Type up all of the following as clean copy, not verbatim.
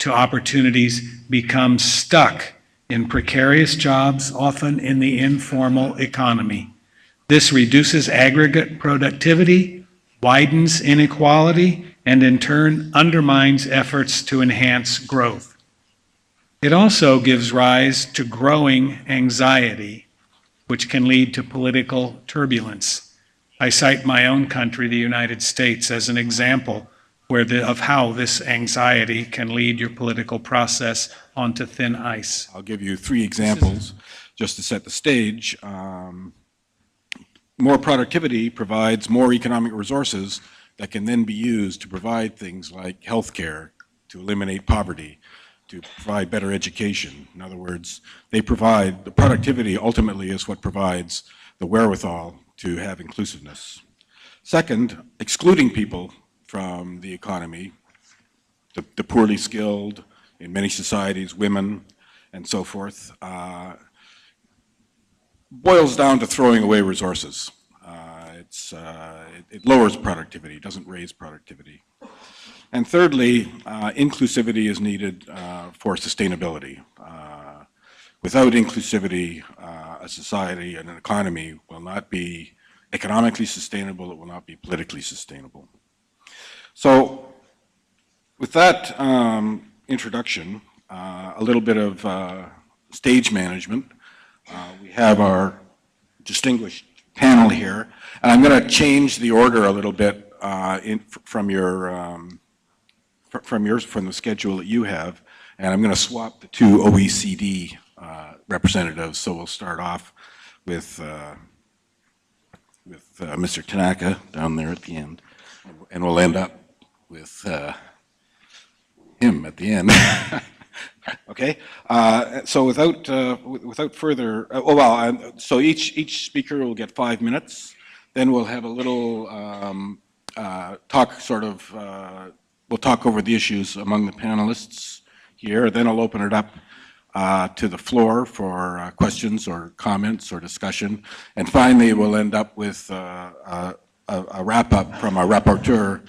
to opportunities become stuck in precarious jobs, often in the informal economy. This reduces aggregate productivity, widens inequality, and in turn undermines efforts to enhance growth. It also gives rise to growing anxiety, which can lead to political turbulence. I cite my own country, the United States, as an example of how this anxiety can lead your political process onto thin ice. I'll give you 3 examples just to set the stage. More productivity provides more economic resources that can then be used to provide things like healthcare, to eliminate poverty, to provide better education. In other words, the productivity ultimately is what provides the wherewithal to have inclusiveness. Second, excluding people from the economy, the poorly skilled, in many societies, women, and so forth, boils down to throwing away resources. It lowers productivity, doesn't raise productivity. And thirdly, inclusivity is needed for sustainability. Without inclusivity, a society and an economy will not be economically sustainable, it will not be politically sustainable. So, with that introduction, a little bit of stage management. We have our distinguished panel here, and I'm going to change the order a little bit from the schedule that you have, and I'm going to swap the 2 OECD representatives. So we'll start off with Mr. Tanaka down there at the end, and we'll end up with him at the end. Okay. So without further, so each speaker will get 5 minutes. Then we'll have a little talk. We'll talk over the issues among the panelists here. Then I'll open it up to the floor for questions or comments or discussion. And finally, we'll end up with a wrap-up from our rapporteur,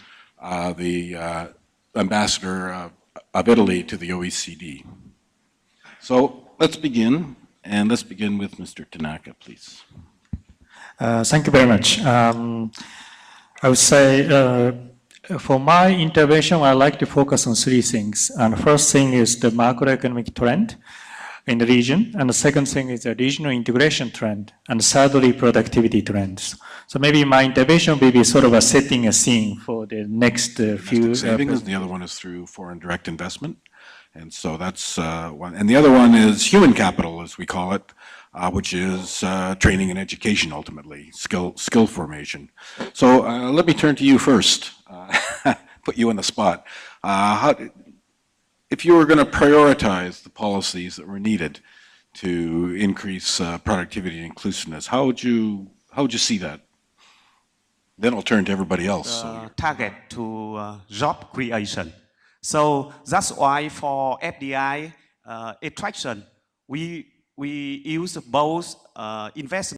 the ambassador of Italy to the OECD. So let's begin, and let's begin with Mr. Tanaka, please. Thank you very much. I would say for my intervention, I'd like to focus on 3 things. And the first thing is the macroeconomic trend in the region, and the second thing is the regional integration trend, and thirdly, productivity trends. So maybe my intervention will be sort of setting a scene for the next few... savings, the other one is through foreign direct investment. And so that's one. And the other one is human capital, as we call it, which is training and education, ultimately, skill formation. So let me turn to you first, put you on the spot. If you were going to prioritize the policies that were needed to increase productivity and inclusiveness, how would you see that? Then I'll turn to everybody else. Target to job creation. So that's why for FDI attraction, we use both investment